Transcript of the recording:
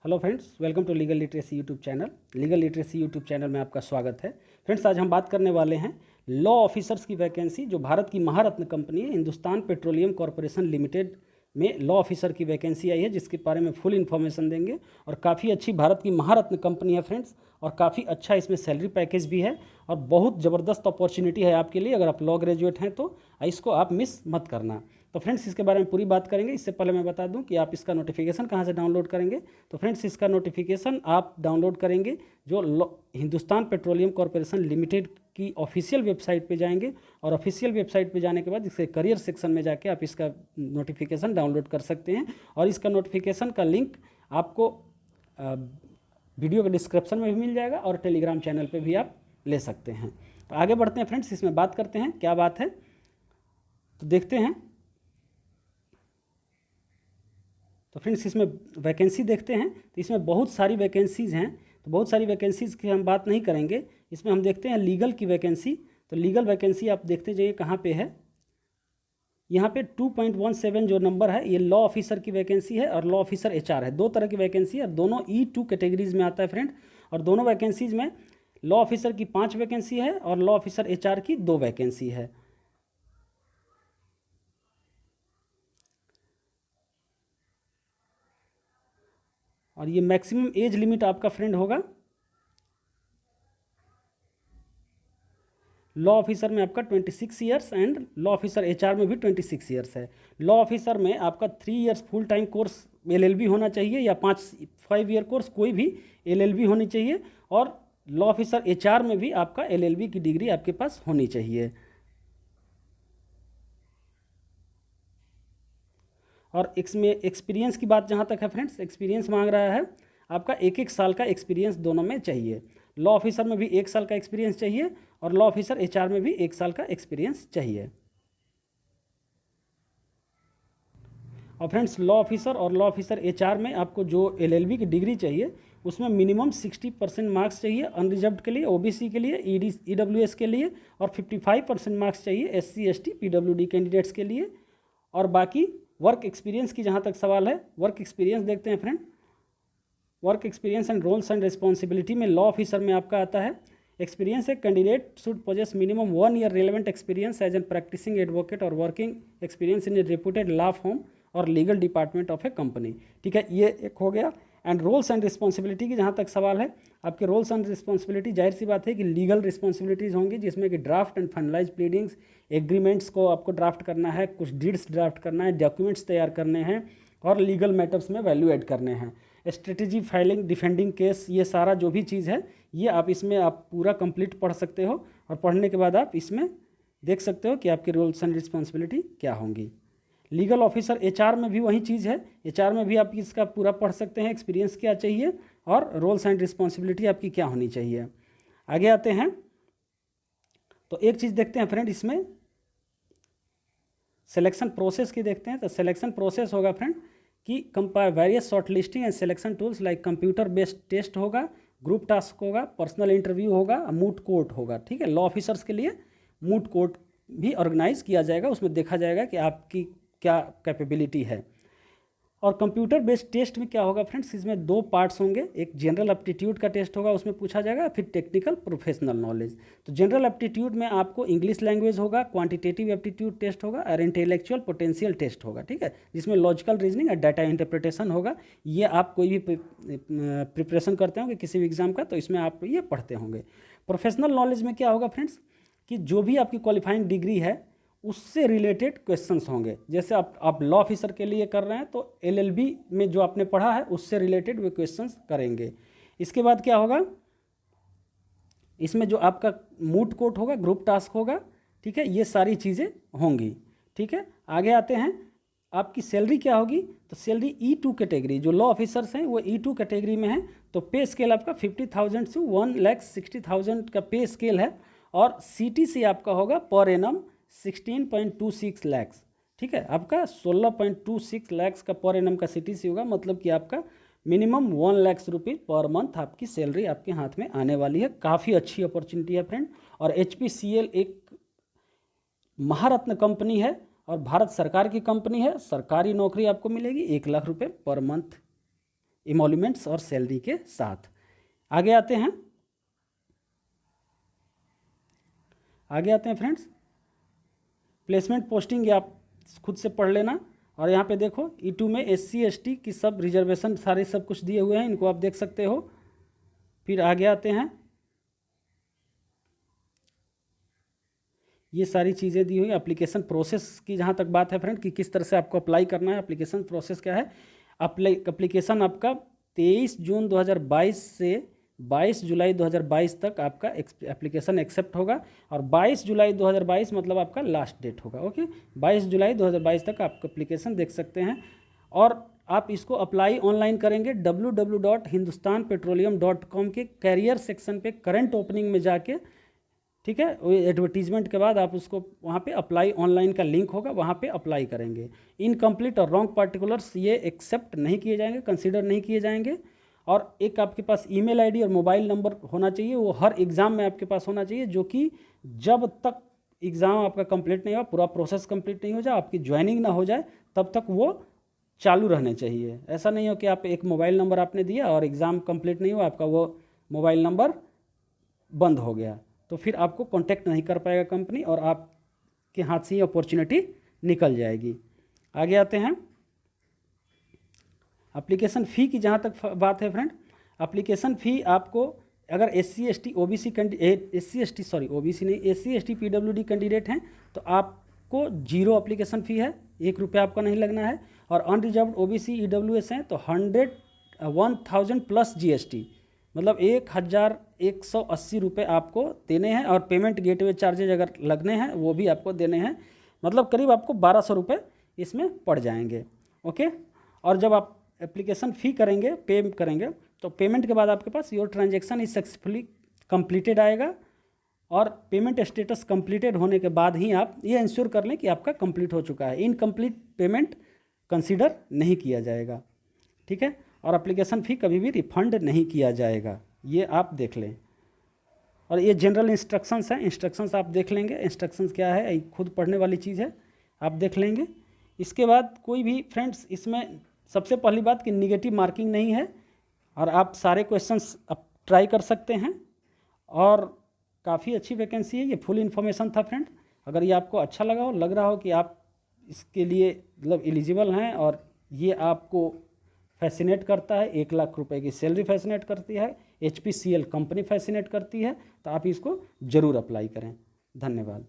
Hello friends, welcome to legal literacy YouTube channel. Legal literacy YouTube channel में आपका स्वागत है। फ्रेंड्स, आज हम बात करने वाले हैं लॉ ऑफिसर्स की वैकेंसी। जो भारत की महारत्न कंपनी है हिंदुस्तान पेट्रोलियम कॉरपोरेशन लिमिटेड में लॉ ऑफिसर की वैकेंसी आई है, जिसके बारे में फुल इन्फॉर्मेशन देंगे। और काफ़ी अच्छी भारत की महारत्न कंपनी है फ्रेंड्स, और काफ़ी अच्छा इसमें सैलरी पैकेज भी है और बहुत ज़बरदस्त अपॉर्चुनिटी है आपके लिए। अगर आप लॉ ग्रेजुएट हैं तो इसको आप मिस मत करना। तो फ्रेंड्स, इसके बारे में पूरी बात करेंगे। इससे पहले मैं बता दूं कि आप इसका नोटिफिकेशन कहां से डाउनलोड करेंगे। तो फ्रेंड्स, इसका नोटिफिकेशन आप डाउनलोड करेंगे जो हिंदुस्तान पेट्रोलियम कॉरपोरेशन लिमिटेड की ऑफिशियल वेबसाइट पे जाएंगे, और ऑफिशियल वेबसाइट पे जाने के बाद इसके करियर सेक्शन में जाके आप इसका नोटिफिकेशन डाउनलोड कर सकते हैं। और इसका नोटिफिकेशन का लिंक आपको वीडियो के डिस्क्रिप्शन में भी मिल जाएगा और टेलीग्राम चैनल पे भी आप ले सकते हैं। तो आगे बढ़ते हैं फ्रेंड्स, इसमें बात करते हैं क्या बात है, तो देखते हैं। तो फ्रेंड्स, इसमें वैकेंसी देखते हैं। तो इसमें बहुत सारी वैकेंसीज़ हैं, तो बहुत सारी वैकेंसीज़ की हम बात नहीं करेंगे। इसमें हम देखते हैं लीगल की वैकेंसी। तो लीगल वैकेंसी आप देखते जाइए कहाँ पे है। यहाँ पे 2.17 जो नंबर है ये लॉ ऑफिसर की वैकेंसी है और लॉ ऑफिसर एचआर है। दो तरह की वैकेंसी है, दोनों E2 कैटेगरीज में आता है फ्रेंड। और दोनों वैकेंसीज में लॉ ऑफिसर की 5 वैकेंसी है और लॉ ऑफिसर एचआर की 2 वैकेंसी है। और ये मैक्सिमम एज लिमिट आपका फ्रेंड होगा लॉ ऑफिसर में आपका 26 years and law officer HR में भी 26 ईयर्स है। लॉ ऑफिसर में आपका 3 years full time course LLB होना चाहिए, या 5 ईयर कोर्स कोई भी LLB होनी चाहिए। और लॉ ऑफिसर एचआर में भी आपका LLB की डिग्री आपके पास होनी चाहिए। और इसमें एक्सपीरियंस की बात जहाँ तक है फ्रेंड्स, एक्सपीरियंस मांग रहा है आपका 1-1 साल का एक्सपीरियंस दोनों में चाहिए। लॉ ऑफिसर में भी 1 साल का एक्सपीरियंस चाहिए और लॉ ऑफिसर एचआर में भी 1 साल का एक्सपीरियंस चाहिए। और फ्रेंड्स, लॉ ऑफिसर और लॉ ऑफिसर एचआर में आपको जो LLB की डिग्री चाहिए उसमें मिनिमम 60% मार्क्स चाहिए अनरिजर्व्ड के लिए, OBC के लिए, EWS के लिए, और 55% मार्क्स चाहिए SC ST PWD कैंडिडेट्स के लिए। और बाकी वर्क एक्सपीरियंस की जहाँ तक सवाल है, वर्क एक्सपीरियंस देखते हैं friend. Work experience and roles and responsibility में लॉ ऑफिसर में आपका आता है एक्सपीरियंस है candidate should possess minimum 1 year relevant experience as an practising advocate और working experience in a reputed law firm और legal department of a company. ठीक है, ये एक हो गया। एंड रोल्स एंड रिस्पॉन्सिबिलिटी की जहाँ तक सवाल है, आपके रोल्स एंड रिस्पॉन्सिबिलिटी जाहिर सी बात है कि लीगल रिस्पॉन्सिबिलिटीज़ होंगी, जिसमें कि draft and finalise pleadings, agreements को आपको ड्राफ्ट करना है, कुछ डीड्स ड्राफ्ट करना है, डॉक्यूमेंट्स तैयार करने हैं, और लीगल मैटर्स में वैल्यू ऐड करने हैं। स्ट्रेटेजी, फाइलिंग, डिफेंडिंग केस, ये सारा जो भी चीज़ है ये आप इसमें आप पूरा कंप्लीट पढ़ सकते हो। और पढ़ने के बाद आप इसमें देख सकते हो कि आपकी रोल्स एंड रिस्पॉन्सिबिलिटी क्या होंगी। लीगल ऑफिसर एचआर में भी वही चीज़ है, एचआर में भी आप इसका पूरा पढ़ सकते हैं, एक्सपीरियंस क्या चाहिए और रोल्स एंड रिस्पॉन्सिबिलिटी आपकी क्या होनी चाहिए। आगे आते हैं तो एक चीज़ देखते हैं फ्रेंड, इसमें सिलेक्शन प्रोसेस की देखते हैं। तो सिलेक्शन प्रोसेस होगा फ्रेंड कि compare various short listing and selection tools like computer based test होगा, ग्रुप टास्क होगा, पर्सनल इंटरव्यू होगा, मूट कोर्ट होगा। ठीक है, लॉ ऑफिसर्स के लिए मूट कोर्ट भी ऑर्गेनाइज किया जाएगा, उसमें देखा जाएगा कि आपकी क्या कैपेबिलिटी है। और कंप्यूटर बेस्ड टेस्ट में क्या होगा फ्रेंड्स, इसमें 2 पार्ट्स होंगे। एक जनरल एप्टीट्यूड का टेस्ट होगा, उसमें पूछा जाएगा, फिर टेक्निकल प्रोफेशनल नॉलेज। तो जनरल एप्टीट्यूड में आपको इंग्लिश लैंग्वेज होगा, क्वांटिटेटिव एप्टीट्यूड टेस्ट होगा और इंटेलेक्चुअल पोटेंशियल टेस्ट होगा। ठीक है, जिसमें लॉजिकल रीजनिंग और डाटा इंटरप्रिटेशन होगा। ये आप कोई भी प्रिपरेशन करते होंगे किसी भी एग्जाम का, तो इसमें आप ये पढ़ते होंगे। प्रोफेशनल नॉलेज में क्या होगा फ्रेंड्स कि जो भी आपकी क्वालिफाइंग डिग्री है उससे रिलेटेड क्वेश्चंस होंगे। जैसे आप लॉ ऑफिसर के लिए कर रहे हैं तो LLB में जो आपने पढ़ा है उससे रिलेटेड वे क्वेश्चंस करेंगे। इसके बाद क्या होगा, इसमें जो आपका मूट कोर्ट होगा, ग्रुप टास्क होगा। ठीक है, ये सारी चीज़ें होंगी। ठीक है, आगे आते हैं। आपकी सैलरी क्या होगी, तो सैलरी E2 कैटेगरी, जो लॉ ऑफिसर्स हैं वो E2 कैटेगरी में है। तो पे स्केल आपका 50,000 से 1,60,000 का पे स्केल है। और CTC आपका होगा पर एनम 16.26 लैक्स। ठीक है, आपका 16.26 लैक्स का पर एनम का CTC होगा, मतलब कि आपका मिनिमम 1 लाख रुपये पर मंथ आपकी सैलरी आपके हाथ में आने वाली है। काफ़ी अच्छी अपॉर्चुनिटी है फ्रेंड। और HPCL एक महारत्न कंपनी है और भारत सरकार की कंपनी है। सरकारी नौकरी आपको मिलेगी, 1 लाख रुपये पर मंथ इमोल्यूमेंट्स और सैलरी के साथ। आगे आते हैं फ्रेंड्स, प्लेसमेंट पोस्टिंग, ये आप खुद से पढ़ लेना। और यहाँ पे देखो E2 में SC ST की सब रिजर्वेशन सारे सब कुछ दिए हुए हैं, इनको आप देख सकते हो। फिर आगे आते हैं, ये सारी चीज़ें दी हुई। एप्लीकेशन प्रोसेस की जहाँ तक बात है फ्रेंड कि किस तरह से आपको अप्लाई करना है, एप्लीकेशन प्रोसेस क्या है। एप्लीकेशन आपका 23 जून 2022 से 22 जुलाई 2022 तक आपका एप्लीकेशन एक्सेप्ट होगा, और 22 जुलाई 2022 मतलब आपका लास्ट डेट होगा। ओके, 22 जुलाई 2022 तक आप एप्लीकेशन देख सकते हैं। और आप इसको अप्लाई ऑनलाइन करेंगे www.hindustanpetroleum.com के कैरियर सेक्शन पे करंट ओपनिंग में जाके, ठीक है, वो एडवर्टीजमेंट के बाद आप उसको वहाँ पे अप्लाई ऑनलाइन का लिंक होगा, वहाँ पे अप्लाई करेंगे। इनकम्प्लीट और रॉन्ग पार्टिकुलर्स ये एक्सेप्ट नहीं किए जाएंगे, कंसीडर नहीं किए जाएंगे। और एक आपके पास ईमेल आईडी और मोबाइल नंबर होना चाहिए, वो हर एग्ज़ाम में आपके पास होना चाहिए, जो कि जब तक एग्ज़ाम आपका कंप्लीट नहीं हो, पूरा प्रोसेस कंप्लीट नहीं हो जाए, आपकी ज्वाइनिंग ना हो जाए, तब तक वो चालू रहने चाहिए। ऐसा नहीं हो कि आप एक मोबाइल नंबर आपने दिया और एग्ज़ाम कंप्लीट नहीं हुआ, आपका वो मोबाइल नंबर बंद हो गया, तो फिर आपको कांटेक्ट नहीं कर पाएगा कंपनी और आपके हाथ से ये अपॉर्चुनिटी निकल जाएगी। आगे आते हैं, एप्लीकेशन फ़ी की जहाँ तक बात है फ्रेंड, एप्लीकेशन फ़ी आपको अगर SC ST OBC PWD candidate हैं तो आपको 0 एप्लीकेशन फ़ी है, ₹1 आपका नहीं लगना है। और अनरिजर्व्ड OBC EWS हैं तो 1000 प्लस GST, मतलब 1180 रुपये आपको देने हैं। और पेमेंट गेटवे चार्जेज अगर लगने हैं वो भी आपको देने हैं, मतलब करीब आपको 1200 रुपये इसमें पड़ जाएंगे। ओके, और जब आप एप्लीकेशन फ़ी करेंगे, पे करेंगे, तो पेमेंट के बाद आपके पास your transaction is successfully completed आएगा। और पेमेंट स्टेटस कंप्लीटेड होने के बाद ही आप ये इंश्योर कर लें कि आपका कंप्लीट हो चुका है। इनकम्प्लीट पेमेंट कंसीडर नहीं किया जाएगा, ठीक है। और एप्लीकेशन फ़ी कभी भी रिफंड नहीं किया जाएगा, ये आप देख लें। और ये जनरल इंस्ट्रक्शंस हैं, इंस्ट्रक्शंस आप देख लेंगे, इंस्ट्रक्शंस क्या है खुद पढ़ने वाली चीज़ है, आप देख लेंगे। इसके बाद कोई भी फ्रेंड्स, इसमें सबसे पहली बात कि निगेटिव मार्किंग नहीं है, और आप सारे क्वेश्चंस आप ट्राई कर सकते हैं। और काफ़ी अच्छी वैकेंसी है, ये फुल इन्फॉर्मेशन था फ्रेंड। अगर ये आपको अच्छा लगा हो, लग रहा हो कि आप इसके लिए मतलब एलिजिबल हैं और ये आपको फैसिनेट करता है, 1 लाख रुपए की सैलरी फैसिनेट करती है, HPCL कंपनी फैसिनेट करती है, तो आप इसको ज़रूर अप्लाई करें। धन्यवाद।